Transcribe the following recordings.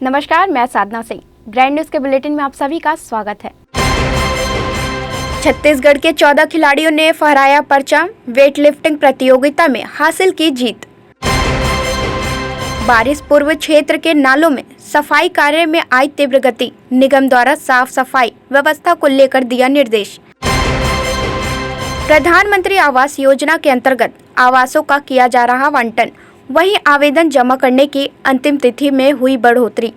नमस्कार, मैं साधना Singh. Grand news के बुलेटिन में आप सभी का स्वागत है। छत्तीसगढ़ के 14 खिलाड़ियों ने फहराया परचम, वेट लिफ्टिंग प्रतियोगिता में हासिल की जीत। बारिश पूर्व क्षेत्र के नालों में सफाई कार्य में आई तीव्र गति, निगम द्वारा साफ सफाई व्यवस्था को लेकर दिया निर्देश। प्रधानमंत्री आवास योजना के अंतर्गत आवासों का किया जा रहा आवंटन, वहीं आवेदन जमा करने की अंतिम तिथि में हुई बढ़ोतरी।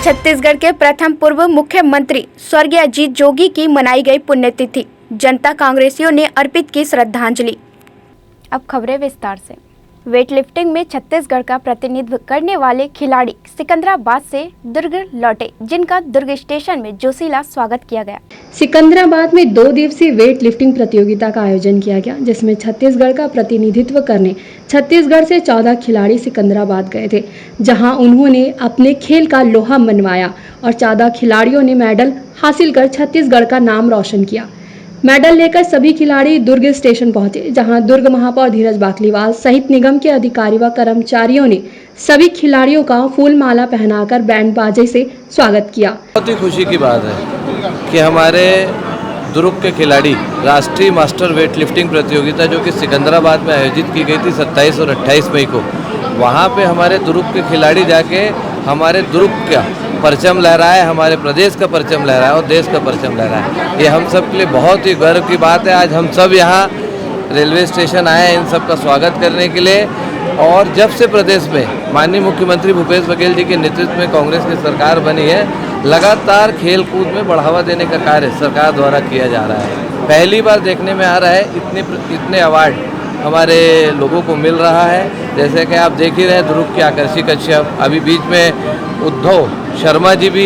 छत्तीसगढ़ के प्रथम पूर्व मुख्यमंत्री स्वर्गीय अजीत जोगी की मनाई गई पुण्यतिथि, जनता कांग्रेसियों ने अर्पित की श्रद्धांजलि। अब खबरें विस्तार से। वेट लिफ्टिंग में छत्तीसगढ़ का प्रतिनिधित्व करने वाले खिलाड़ी सिकंदराबाद से दुर्ग लौटे, जिनका दुर्ग स्टेशन में जोशीला स्वागत किया गया। सिकंदराबाद में 2 दिवसीय वेट लिफ्टिंग प्रतियोगिता का आयोजन किया गया, जिसमें छत्तीसगढ़ का प्रतिनिधित्व करने छत्तीसगढ़ से 14 खिलाड़ी सिकंदराबाद गए थे, जहां उन्होंने अपने खेल का लोहा मनवाया और 14 खिलाड़ियों ने मेडल हासिल कर छत्तीसगढ़ का नाम रोशन किया। मेडल लेकर सभी खिलाड़ी दुर्ग स्टेशन पहुंचे, जहां दुर्ग महापौर धीरज बाकलीवाल सहित निगम के अधिकारी व कर्मचारियों ने सभी खिलाड़ियों का फूल माला पहनाकर बैंड बाजे से स्वागत किया। बहुत ही खुशी की बात है कि हमारे दुर्ग के खिलाड़ी राष्ट्रीय मास्टर वेट लिफ्टिंग प्रतियोगिता जो कि सिकंदराबाद में आयोजित की गई थी 27 और 28 मई को, वहाँ पे हमारे दुर्ग के खिलाड़ी जाके हमारे दुर्ग का परचम लहराए, हमारे प्रदेश का परचम लहराए और देश का परचम लहराए। ये हम सब के लिए बहुत ही गर्व की बात है। आज हम सब यहाँ रेलवे स्टेशन आए इन सब का स्वागत करने के लिए। और जब से प्रदेश में माननीय मुख्यमंत्री भूपेश बघेल जी के नेतृत्व में कांग्रेस की सरकार बनी है, लगातार खेल कूद में बढ़ावा देने का कार्य सरकार द्वारा किया जा रहा है। पहली बार देखने में आ रहा है इतने अवार्ड हमारे लोगों को मिल रहा है। जैसे कि आप देख ही रहे हैं, दुर्ग की आकर्षी कश्यप, अभी बीच में उद्धव शर्मा जी भी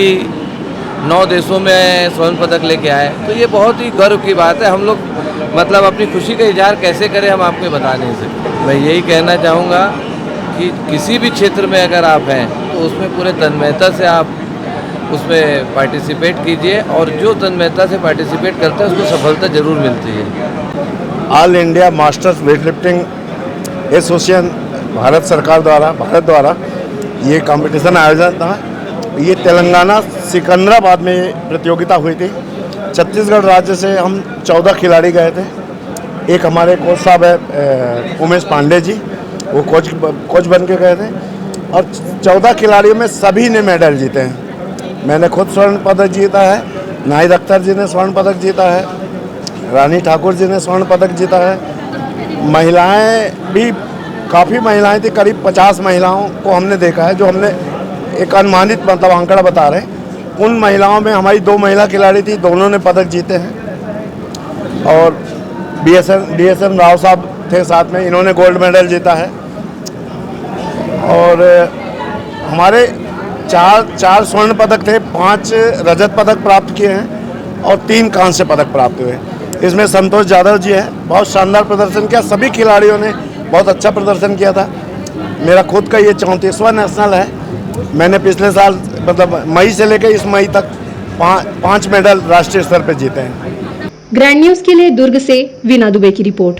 9 देशों में स्वर्ण पदक लेके आए। तो ये बहुत ही गर्व की बात है। हम लोग मतलब अपनी खुशी का इजहार कैसे करें, हम आपको बता नहीं सकते। मैं यही कहना चाहूँगा कि किसी भी क्षेत्र में अगर आप हैं तो उसमें पूरे तन्मयता से आप उसमें पार्टिसिपेट कीजिए, और जो तन्मयता से पार्टिसिपेट करता है उसको सफलता जरूर मिलती है। All India masters weight lifting association Bharat सरकार द्वारा ये कंपटीशन आयोजन था। ये तेलंगाना सिकंदराबाद में प्रतियोगिता हुई थी। छत्तीसगढ़ राज्य से हम 14 खिलाड़ी गए थे। एक हमारे कोच साहब है उमेश पांडे जी, वो कोच बन के गए थे, और 14 खिलाड़ियों में सभी ने मेडल जीते हैं। मैंने खुद स्वर्ण पदक जीता है, नाहिद अख्तर जी ने स्वर्ण पदक जीता है, रानी ठाकुर जी ने स्वर्ण पदक जीता है। महिलाएं भी काफ़ी महिलाएं थी, करीब 50 महिलाओं को हमने देखा है, जो हमने एक अनुमानित मतलब आंकड़ा बता रहे हैं। उन महिलाओं में हमारी 2 महिला खिलाड़ी थी, दोनों ने पदक जीते हैं। और DSN राव साहब थे साथ में, इन्होंने गोल्ड मेडल जीता है। और हमारे 4 स्वर्ण पदक थे, 5 रजत पदक प्राप्त किए हैं और 3 कांस्य पदक प्राप्त हुए। इसमें संतोष यादव जी है, बहुत शानदार प्रदर्शन किया। सभी खिलाड़ियों ने बहुत अच्छा प्रदर्शन किया था। मेरा खुद का ये 34वां नेशनल है। मैंने पिछले साल मतलब मई से लेकर इस मई तक 5 मेडल राष्ट्रीय स्तर पर जीते हैं। ग्रैंड न्यूज के लिए दुर्ग से वीना दुबे की रिपोर्ट।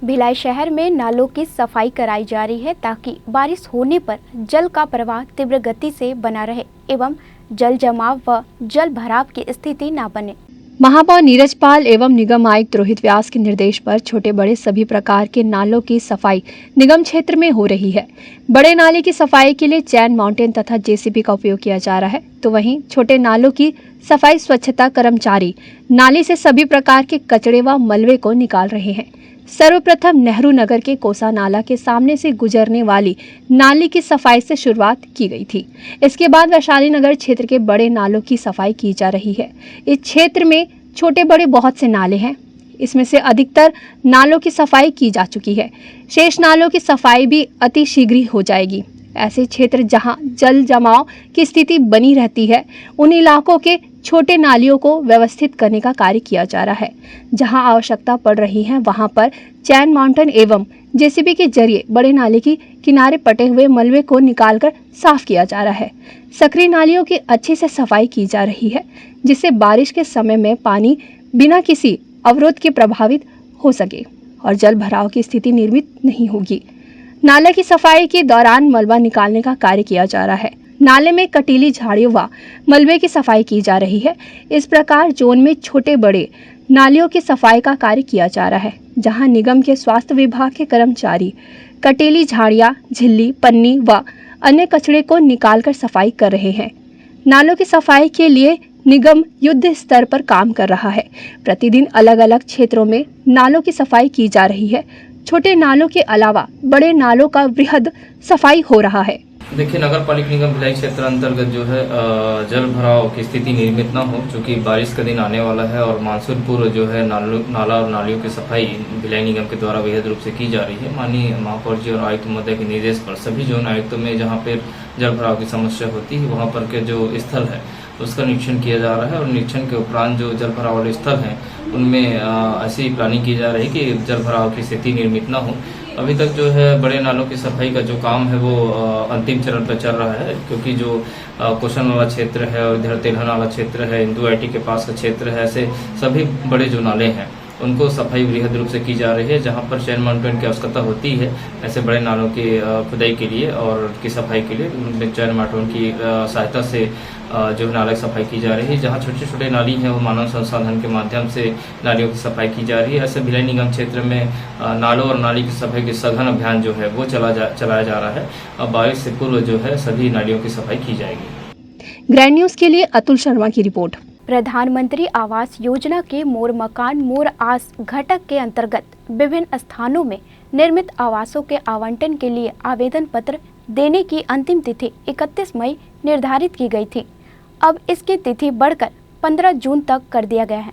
भिलाई शहर में नालों की सफाई कराई जा रही है, ताकि बारिश होने पर जल का प्रवाह तीव्र गति से बना रहे एवं जल जमाव व जल भराव की स्थिति न बने। महापौर नीरज पाल एवं निगम आयुक्त रोहित व्यास के निर्देश पर छोटे बड़े सभी प्रकार के नालों की सफाई निगम क्षेत्र में हो रही है। बड़े नाले की सफाई के लिए चैन माउंटेन तथा जेसीबी का उपयोग किया जा रहा है, तो वहीं छोटे नालों की सफाई स्वच्छता कर्मचारी नाले से सभी प्रकार के कचरे व मलबे को निकाल रहे हैं। सर्वप्रथम नेहरू नगर के कोसा नाला के सामने से गुजरने वाली नाली की सफाई से शुरुआत की गई थी। इसके बाद वैशाली नगर क्षेत्र के बड़े नालों की सफाई की जा रही है। इस क्षेत्र में छोटे बड़े बहुत से नाले हैं, इसमें से अधिकतर नालों की सफाई की जा चुकी है। शेष नालों की सफाई भी अति शीघ्र हो जाएगी। ऐसे क्षेत्र जहां जल जमाव की स्थिति बनी रहती है, उन इलाकों के छोटे नालियों को व्यवस्थित करने का कार्य किया जा रहा है। जहां आवश्यकता पड़ रही है, वहां पर चैन माउंटेन एवं जेसीबी के जरिए बड़े नाले की किनारे पटे हुए मलबे को निकालकर साफ किया जा रहा है। सक्रिय नालियों की अच्छे से सफाई की जा रही है, जिससे बारिश के समय में पानी बिना किसी अवरोध के प्रभावित हो सके और जल भराव की स्थिति निर्मित नहीं होगी। नाले की सफाई के दौरान मलबा निकालने का कार्य किया जा रहा है। नाले में कटीली झाड़ियों व मलबे की सफाई की जा रही है। इस प्रकार जोन में छोटे बड़े नालियों की सफाई का कार्य किया जा रहा है, जहां निगम के स्वास्थ्य विभाग के कर्मचारी कटीली झाड़ियां, झिल्ली, पन्नी व अन्य कचरे को निकालकर सफाई कर रहे हैं। नालों की सफाई के लिए निगम युद्ध स्तर पर काम कर रहा है। प्रतिदिन अलग अलग क्षेत्रों में नालों की सफाई की जा रही है। छोटे नालों के अलावा बड़े नालों का वृहद सफाई हो रहा है। देखिए, नगर पालिका निगम भिलाई क्षेत्र अंतर्गत जो है जल भराव की स्थिति निर्मित न हो, क्योंकि बारिश का दिन आने वाला है और मानसून पूर्व जो है नाला और नालियों की सफाई भिलाई निगम के द्वारा वृहद रूप से की जा रही है। माननीय महापौर जी और आयुक्त महोदय के निर्देश पर सभी जोन आयुक्तों में जहाँ पर जल भराव की समस्या होती है वहाँ पर के जो स्थल है उसका निरीक्षण किया जा रहा है और निरीक्षण के उपरांत जो जल भराव वाले स्थल हैं उनमें ऐसी प्लानिंग की जा रही है कि जल भराव की स्थिति निर्मित न हो। अभी तक जो है बड़े नालों की सफाई का जो काम है वो अंतिम चरण पर चल रहा है, क्योंकि जो कोशन वाला क्षेत्र है और इधर तेलहन वाला क्षेत्र है, इंदू आईटी के पास का क्षेत्र है, ऐसे सभी बड़े जो नाले हैं उनको सफाई वृहद रूप से की जा रही है। जहां पर चैन माउंटेन की आवश्यकता होती है ऐसे बड़े नालों की खुदाई के लिए और उनकी सफाई के लिए उनमें चैन माउंटेन की सहायता से जो नाला की सफाई की जा रही है। जहां छोटे छोटे नाली हैं वो मानव संसाधन के माध्यम से नालियों की सफाई की जा रही है। ऐसे भिलाई निगम क्षेत्र में नालों और नाली की सफाई के सघन अभियान जो है वो चलाया जा रहा है। अब बारिश से पूर्व जो है सभी नालियों की सफाई की जाएगी। ग्रैंड न्यूज के लिए अतुल शर्मा की रिपोर्ट। प्रधानमंत्री आवास योजना के मोर मकान मोर आस घटक के अंतर्गत विभिन्न स्थानों में निर्मित आवासों के आवंटन के लिए आवेदन पत्र देने की अंतिम तिथि 31 मई निर्धारित की गई थी। अब इसकी तिथि बढ़कर 15 जून तक कर दिया गया है।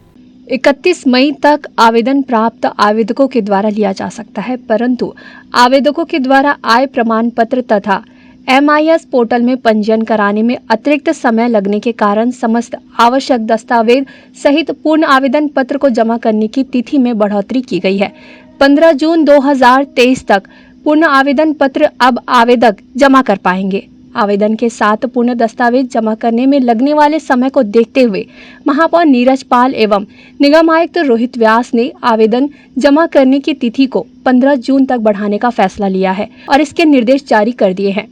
31 मई तक आवेदन प्राप्त आवेदकों के द्वारा लिया जा सकता है, परंतु आवेदकों के द्वारा आय प्रमाण पत्र तथा MIS पोर्टल में पंजीयन कराने में अतिरिक्त समय लगने के कारण समस्त आवश्यक दस्तावेज सहित पूर्ण आवेदन पत्र को जमा करने की तिथि में बढ़ोतरी की गई है। 15 जून 2023 तक पूर्ण आवेदन पत्र अब आवेदक जमा कर पाएंगे। आवेदन के साथ पूर्ण दस्तावेज जमा करने में लगने वाले समय को देखते हुए महापौर नीरज पाल एवं निगम आयुक्त रोहित व्यास ने आवेदन जमा करने की तिथि को 15 जून तक बढ़ाने का फैसला लिया है और इसके निर्देश जारी कर दिए हैं।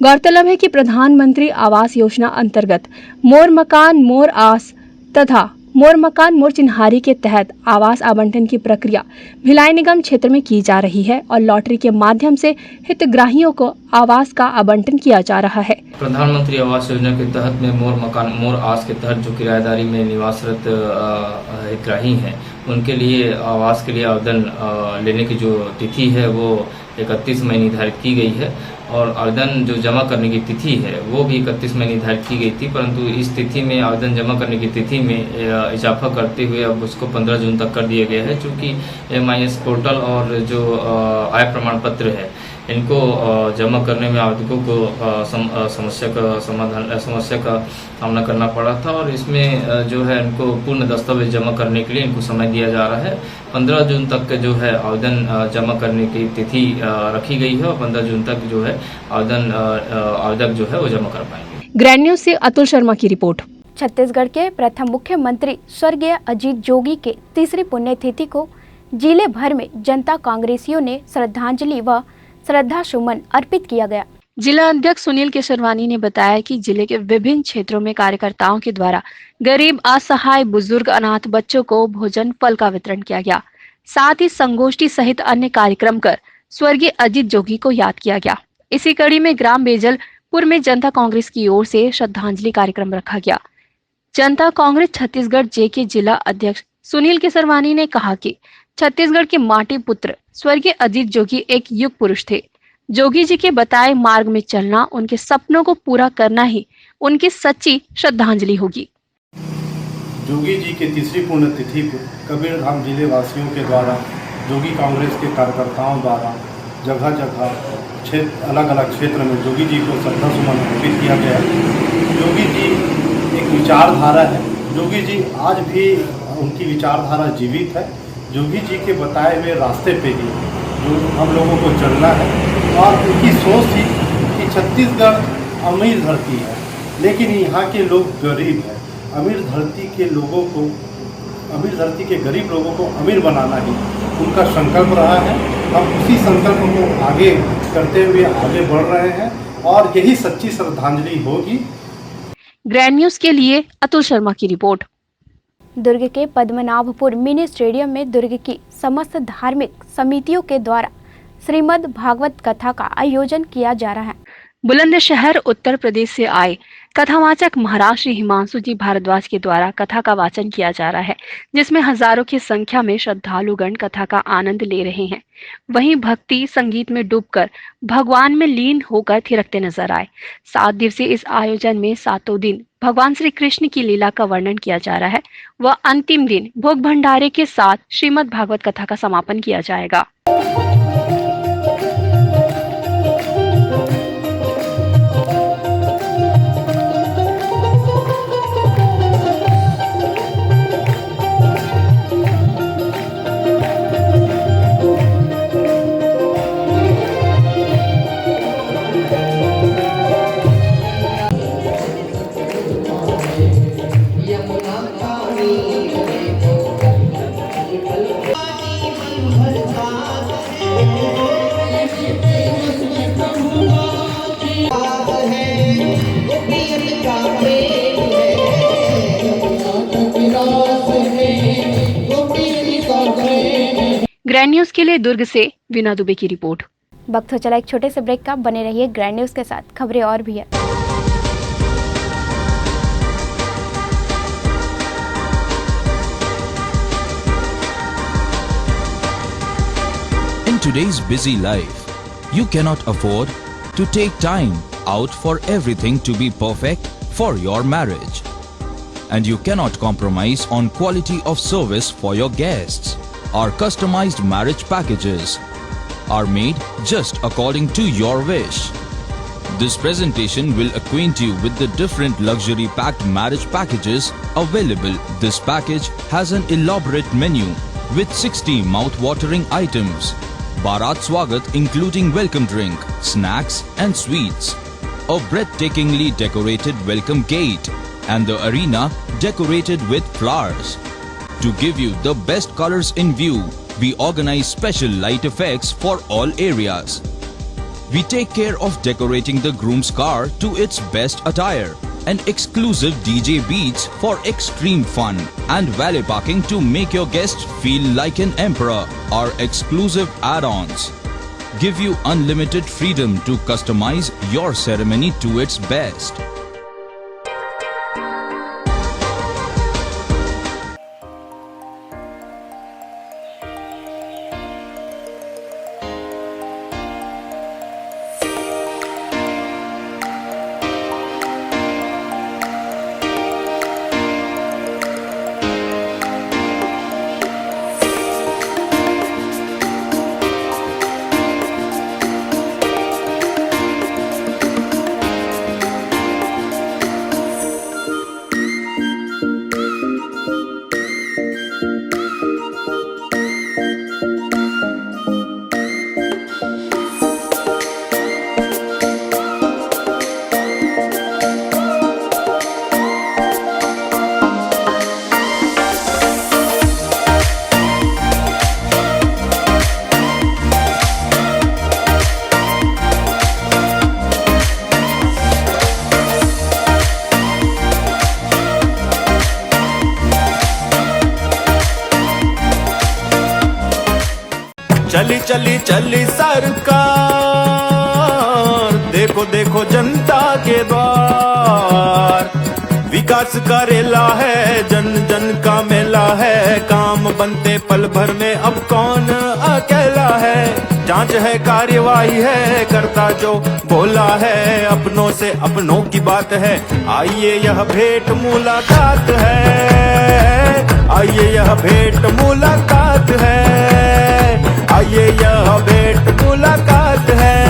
गौरतलब है कि प्रधानमंत्री आवास योजना अंतर्गत मोर मकान मोर आस तथा मोर मकान मोर चिन्हारी के तहत आवास आवंटन की प्रक्रिया भिलाई निगम क्षेत्र में की जा रही है और लॉटरी के माध्यम से हितग्राहियों को आवास का आवंटन किया जा रहा है। प्रधानमंत्री आवास योजना के तहत में मोर मकान मोर आस के तहत जो किराएदारी में निवासरत हितग्राही हैं उनके लिए आवास के लिए आवेदन लेने की जो तिथि है वो 31 मई निर्धारित की गई है और आवेदन जो जमा करने की तिथि है वो भी 31 मई निर्धारित की गई थी, परंतु इस तिथि में आवेदन जमा करने की तिथि में इजाफा करते हुए अब उसको 15 जून तक कर दिया गया है। चूँकि MIS पोर्टल और जो आय प्रमाण पत्र है इनको जमा करने में आवेदकों को समस्या का सामना करना पड़ा था और इसमें जो है इनको पूर्ण दस्तावेज जमा करने के लिए इनको समय दिया जा रहा है। 15 जून तक के जो है आवेदन जमा करने की तिथि रखी गई है और 15 जून तक जो है आवेदक जो है वो जमा कर पाएंगे। ग्रैंड न्यूज से अतुल शर्मा की रिपोर्ट। छत्तीसगढ़ के प्रथम मुख्यमंत्री स्वर्गीय अजीत जोगी के तीसरी पुण्यतिथि को जिले भर में जनता कांग्रेसियों ने श्रद्धांजलि व श्रद्धा सुमन अर्पित किया गया। जिला अध्यक्ष सुनील केशरवानी ने बताया कि जिले के विभिन्न क्षेत्रों में कार्यकर्ताओं के द्वारा गरीब, असहाय, बुजुर्ग, अनाथ बच्चों को भोजन फल का वितरण किया गया। साथ ही संगोष्ठी सहित अन्य कार्यक्रम कर स्वर्गीय अजीत जोगी को याद किया गया। इसी कड़ी में ग्राम बेजलपुर में जनता कांग्रेस की ओर से श्रद्धांजलि कार्यक्रम रखा गया। जनता कांग्रेस छत्तीसगढ़ जे के जिला अध्यक्ष सुनील केशरवानी ने कहा कि छत्तीसगढ़ के माटी पुत्र स्वर्गीय अजीत जोगी एक युग पुरुष थे। जोगी जी के बताए मार्ग में चलना, उनके सपनों को पूरा करना ही उनकी सच्ची श्रद्धांजलि होगी। जोगी जी की तीसरी पुण्यतिथि को कबीरधाम जिले वासियों के द्वारा जोगी कांग्रेस के कार्यकर्ताओं द्वारा जगह जगह अलग अलग क्षेत्र में जोगी जी को श्रद्धा सुमन अर्पित किया गया। जोगी जी एक विचारधारा है। जोगी जी आज भी उनकी विचारधारा जीवित है। जोगी जी के बताए हुए रास्ते पे ही जो हम लोगों को चलना है और उनकी सोच थी कि छत्तीसगढ़ अमीर धरती है लेकिन यहाँ के लोग गरीब हैं। अमीर धरती के लोगों को अमीर धरती के गरीब लोगों को अमीर बनाना ही उनका संकल्प रहा है। हम उसी संकल्प को आगे करते हुए आगे बढ़ रहे हैं और यही सच्ची श्रद्धांजलि होगी। ग्रैंड न्यूज के लिए अतुल शर्मा की रिपोर्ट। दुर्ग के पद्मनाभपुर मिनी स्टेडियम में दुर्ग की समस्त धार्मिक समितियों के द्वारा श्रीमद् भागवत कथा का आयोजन किया जा रहा है। बुलंदशहर उत्तर प्रदेश से आए कथावाचक महाराज श्री हिमांशु जी भारद्वाज के द्वारा कथा का वाचन किया जा रहा है, जिसमें हजारों की संख्या में श्रद्धालुगण कथा का आनंद ले रहे हैं। वहीं भक्ति संगीत में डूबकर भगवान में लीन होकर थिरकते नजर आए। 7 दिवसीय इस आयोजन में 7 दिन भगवान श्री कृष्ण की लीला का वर्णन किया जा रहा है व अंतिम दिन भोग भंडारे के साथ श्रीमद् भागवत कथा का समापन किया जाएगा। ग्रैंड न्यूज के लिए दुर्ग से वीना दुबे की रिपोर्ट। वक्त हो चला एक छोटे से ब्रेक का, बने रहिए ग्रैंड न्यूज के साथ। खबरें और भी है। In today's busy life, you cannot afford to take time out for everything to be perfect for your marriage. And you cannot compromise on quality of service for your guests. Our customized marriage packages are made just according to your wish. This presentation will acquaint you with the different luxury-packed marriage packages available. This package has an elaborate menu with 60 mouth-watering items. Bharat Swagat including welcome drink, snacks and sweets. A breathtakingly decorated welcome gate and the arena decorated with flowers. To give you the best colors in view, we organize special light effects for all areas. We take care of decorating the groom's car to its best attire and exclusive DJ beats for extreme fun and valet parking to make your guests feel like an emperor. Our exclusive add-ons give you unlimited freedom to customize your ceremony to its best. चली चली चली सरकार, देखो देखो जनता के द्वार। विकास करेला है, जन जन का मेला है। काम बनते पल भर में, अब कौन अकेला है। जांच है, कार्यवाही है, करता जो बोला है। अपनों से अपनों की बात है, आइए यह भेंट मुलाकात है। आइए यह भेंट मुलाकात है। आइए यह भेंट मुलाकात है।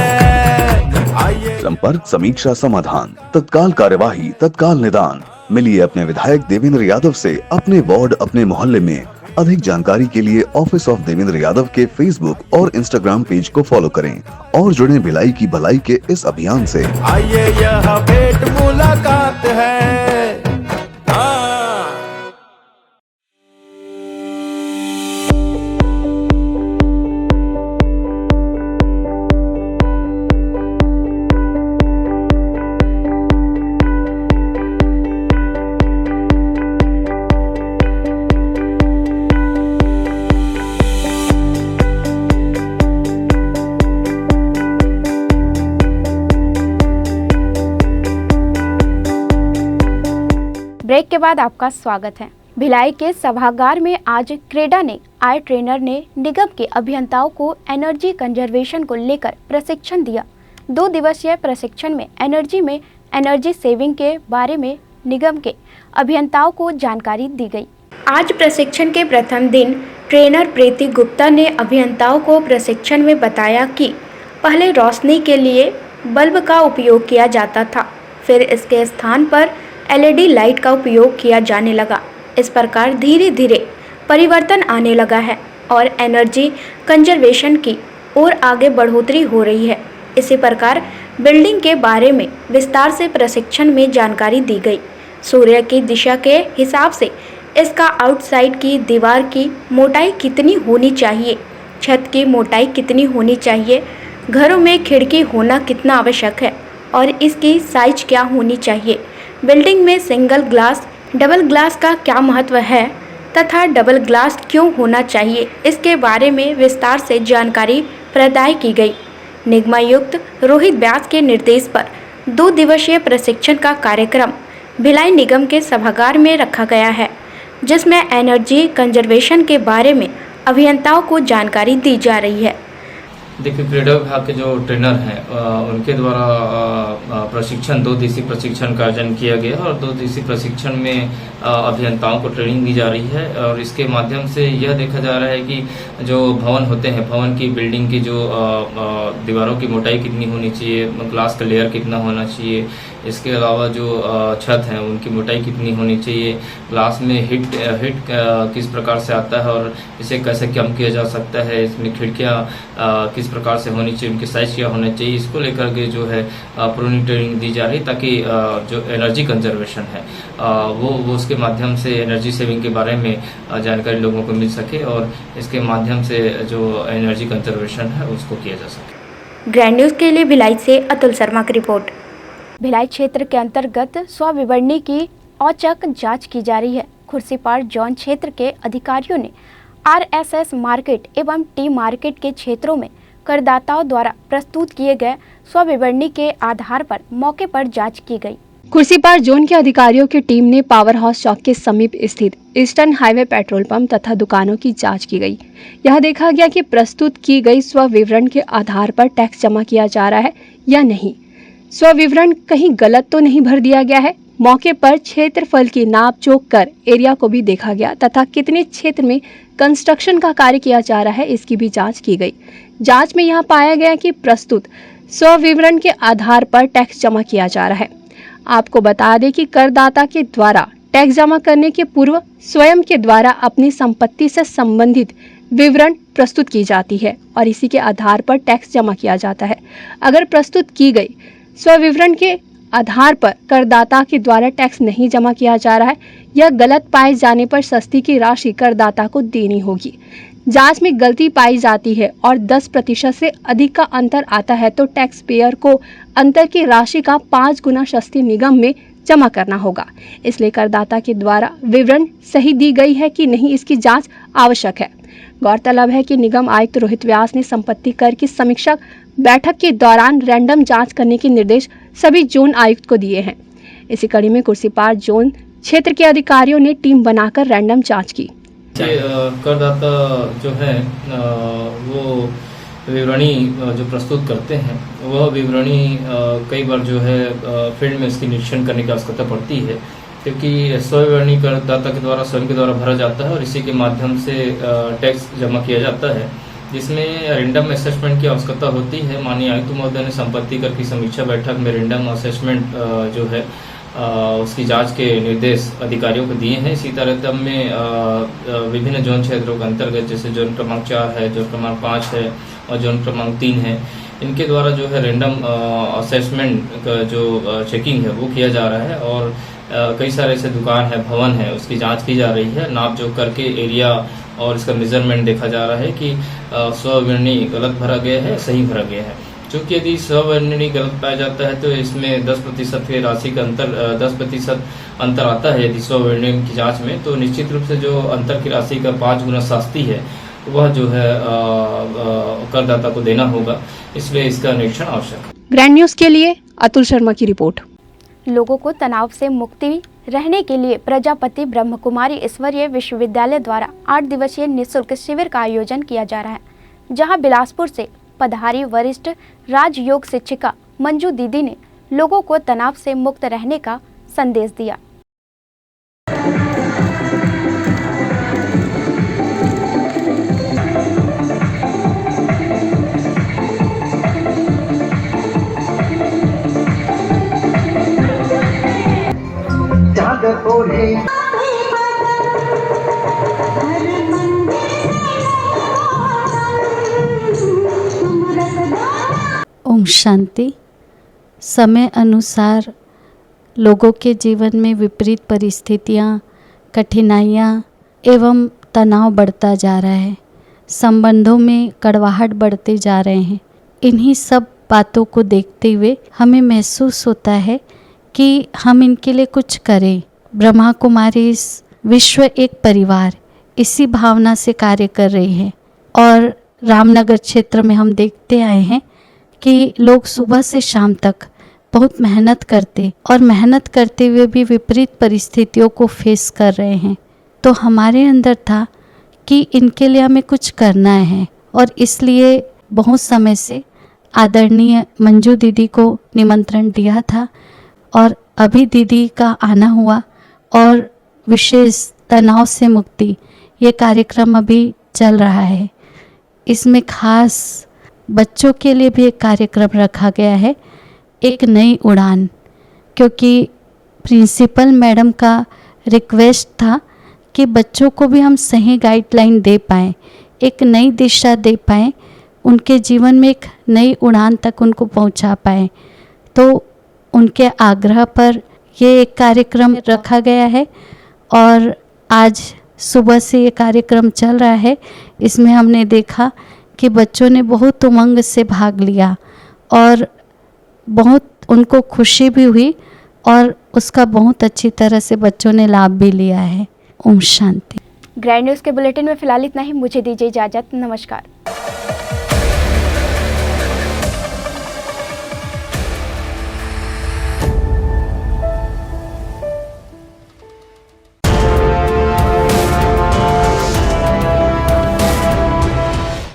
आइए। संपर्क, समीक्षा, समाधान, तत्काल कार्यवाही, तत्काल निदान। मिलिए अपने विधायक देवेंद्र यादव से अपने वार्ड, अपने मोहल्ले में। अधिक जानकारी के लिए ऑफिस ऑफ देवेंद्र यादव के फेसबुक और इंस्टाग्राम पेज को फॉलो करें और जुड़े भिलाई की भलाई के इस अभियान से। आइए यह भेंट मुलाकात है। के बाद आपका स्वागत है। भिलाई के सभागार में आज क्रेडा ने आय ट्रेनर ने निगम के अभियंताओं को एनर्जी कंजर्वेशन को लेकर प्रशिक्षण दिया। 2 दिवसीय प्रशिक्षण में एनर्जी सेविंग के बारे में निगम के अभियंताओं को जानकारी दी गई। आज प्रशिक्षण के प्रथम दिन ट्रेनर प्रीति गुप्ता ने अभियंताओं को प्रशिक्षण में बताया कि पहले रोशनी के लिए बल्ब का उपयोग किया जाता था, फिर इसके स्थान पर LED लाइट का उपयोग किया जाने लगा। इस प्रकार धीरे धीरे परिवर्तन आने लगा है और एनर्जी कंजर्वेशन की ओर आगे बढ़ोतरी हो रही है। इसी प्रकार बिल्डिंग के बारे में विस्तार से प्रशिक्षण में जानकारी दी गई। सूर्य की दिशा के हिसाब से इसका आउटसाइड की दीवार की मोटाई कितनी होनी चाहिए, छत की मोटाई कितनी होनी चाहिए, घरों में खिड़की होना कितना आवश्यक है और इसकी साइज क्या होनी चाहिए, बिल्डिंग में सिंगल ग्लास डबल ग्लास का क्या महत्व है तथा डबल ग्लास क्यों होना चाहिए, इसके बारे में विस्तार से जानकारी प्रदान की गई। निगमायुक्त रोहित व्यास के निर्देश पर 2 दिवसीय प्रशिक्षण का कार्यक्रम भिलाई निगम के सभागार में रखा गया है, जिसमें एनर्जी कंजर्वेशन के बारे में अभियंताओं को जानकारी दी जा रही है। देखिए, क्रीडा विभाग के जो ट्रेनर हैं उनके द्वारा प्रशिक्षण 2 दिवसीय प्रशिक्षण का आयोजन किया गया और 2 दिवसीय प्रशिक्षण में अभियंताओं को ट्रेनिंग दी जा रही है और इसके माध्यम से यह देखा जा रहा है कि जो भवन होते हैं, भवन की बिल्डिंग की जो दीवारों की मोटाई कितनी होनी चाहिए, ग्लास का लेयर कितना होना चाहिए, इसके अलावा जो छत है उनकी मोटाई कितनी होनी चाहिए, ग्लास में हिट किस प्रकार से आता है और इसे कैसे कम किया जा सकता है, इसमें खिड़कियाँ किस प्रकार से होनी चाहिए, उनकी साइज क्या होना चाहिए, इसको लेकर के जो है पूरी ट्रेनिंग दी जा रही है ताकि जो एनर्जी कंजर्वेशन है वो उसके माध्यम से एनर्जी सेविंग के बारे में जानकारी लोगों को मिल सके और इसके माध्यम से जो एनर्जी कंजर्वेशन है उसको किया जा सके। ग्रैंड न्यूज़ के लिए भिलाई से अतुल शर्मा की रिपोर्ट। भिलाई क्षेत्र के अंतर्गत स्वविवरणी की औचक जांच की जा रही है। खुर्सीपाड़ जोन क्षेत्र के अधिकारियों ने RSS मार्केट एवं टी मार्केट के क्षेत्रों में करदाताओं द्वारा प्रस्तुत किए गए स्वविवरणी के आधार पर मौके पर जांच की गई। खुर्सीपाड़ जोन के अधिकारियों की टीम ने पावर हाउस चौक के समीप स्थित ईस्टर्न हाईवे पेट्रोल पंप तथा दुकानों की जांच की गई। यह देखा गया कि प्रस्तुत की गई स्वविवरण के आधार पर टैक्स जमा किया जा रहा है या नहीं। स्वविवरण कहीं गलत तो नहीं भर दिया गया है। मौके पर क्षेत्रफल की नाप जोख कर एरिया को भी देखा गया तथा कितने क्षेत्र में कंस्ट्रक्शन का कार्य किया जा रहा है इसकी भी जांच की गई। जांच में यहां पाया गया कि प्रस्तुत स्वविवरण के आधार पर टैक्स जमा किया जा रहा है। आपको बता दें कि करदाता के द्वारा टैक्स जमा करने के पूर्व स्वयं के द्वारा अपनी संपत्ति से संबंधित विवरण प्रस्तुत की जाती है और इसी के आधार पर टैक्स जमा किया जाता है। अगर प्रस्तुत की गई स्वविवरण के आधार पर करदाता के द्वारा टैक्स नहीं जमा किया जा रहा है या गलत पाए जाने पर सस्ती की राशि करदाता को देनी होगी। जांच में गलती पाई जाती है और 10% से अधिक का अंतर आता है तो टैक्स पेयर को अंतर की राशि का 5 गुना सस्ती निगम में जमा करना होगा। इसलिए करदाता के द्वारा विवरण सही दी गई है कि नहीं इसकी जांच आवश्यक है। गौरतलब है कि निगम आयुक्त रोहित व्यास ने संपत्ति कर की समीक्षा बैठक के दौरान रैंडम जांच करने के निर्देश सभी जोन आयुक्त को दिए हैं। इसी कड़ी में खुर्सीपाड़ जोन क्षेत्र के अधिकारियों ने टीम बनाकर रैंडम जांच की। करदाता जो है वो विवरणी जो प्रस्तुत करते हैं वह विवरणी कई बार जो है फील्ड में उसकी निरीक्षण करने की आवश्यकता पड़ती है, क्योंकि स्वविवरणी करदाता के द्वारा स्वयं के द्वारा भरा जाता है और इसी के माध्यम से टैक्स जमा किया जाता है, जिसमें रैंडम असेसमेंट की आवश्यकता होती है। माननीय आयुक्त महोदय ने संपत्ति कर की समीक्षा बैठक में रैंडम असेसमेंट जो है उसकी जांच के निर्देश अधिकारियों को दिए हैं। इसी तरह में विभिन्न जोन क्षेत्रों के अंतर्गत जैसे जोन क्रमांक 4 है, जोन क्रमांक 5 है और जोन क्रमांक 3 है, इनके द्वारा जो है रैंडम असेसमेंट का जो चेकिंग है वो किया जा रहा है और कई सारे ऐसे दुकान है, भवन है, उसकी जांच की जा रही है। नाप जोख करके एरिया और इसका मेजरमेंट देखा जा रहा है कि स्वविवरणी गलत भरा गया है, सही भरा गया है। क्योंकि यदि स्वविवरणी गलत पाया जाता है तो इसमें 10% की राशि का 10% अंतर आता है। यदि स्वविवरणी की जांच में तो निश्चित रूप से जो अंतर की राशि का 5 गुना सस्ती है वह जो है करदाता को देना होगा, इसलिए इसका निरीक्षण आवश्यक है। ग्रैंड न्यूज़ के लिए अतुल शर्मा की रिपोर्ट। लोगों को तनाव से मुक्ति रहने के लिए प्रजापति ब्रह्म कुमारी ईश्वरीय विश्वविद्यालय द्वारा 8 दिवसीय निःशुल्क शिविर का आयोजन किया जा रहा है, जहां बिलासपुर से पधारी वरिष्ठ राजयोग शिक्षिका मंजू दीदी ने लोगों को तनाव से मुक्त रहने का संदेश दिया। ओम शांति। समय अनुसार लोगों के जीवन में विपरीत परिस्थितियाँ, कठिनाइयाँ एवं तनाव बढ़ता जा रहा है। संबंधों में कड़वाहट बढ़ते जा रहे हैं। इन्हीं सब बातों को देखते हुए हमें महसूस होता है कि हम इनके लिए कुछ करें। ब्रह्मा कुमारी विश्व एक परिवार, इसी भावना से कार्य कर रही है। और रामनगर क्षेत्र में हम देखते आए हैं कि लोग सुबह से शाम तक बहुत मेहनत करते और मेहनत करते हुए भी विपरीत परिस्थितियों को फेस कर रहे हैं। तो हमारे अंदर था कि इनके लिए हमें कुछ करना है, और इसलिए बहुत समय से आदरणीय मंजू दीदी को निमंत्रण दिया था, और अभी दीदी का आना हुआ। और विशेष तनाव से मुक्ति ये कार्यक्रम अभी चल रहा है। इसमें खास बच्चों के लिए भी एक कार्यक्रम रखा गया है, एक नई उड़ान, क्योंकि प्रिंसिपल मैडम का रिक्वेस्ट था कि बच्चों को भी हम सही गाइडलाइन दे पाएँ, एक नई दिशा दे पाएँ, उनके जीवन में एक नई उड़ान तक उनको पहुंचा पाएँ। तो उनके आग्रह पर ये एक कार्यक्रम रखा गया है, और आज सुबह से ये कार्यक्रम चल रहा है। इसमें हमने देखा कि बच्चों ने बहुत उमंग से भाग लिया और बहुत उनको खुशी भी हुई, और उसका बहुत अच्छी तरह से बच्चों ने लाभ भी लिया है। ओम शांति। ग्रैंड न्यूज़ के बुलेटिन में फिलहाल इतना ही। मुझे दीजिए इजाज़त। नमस्कार।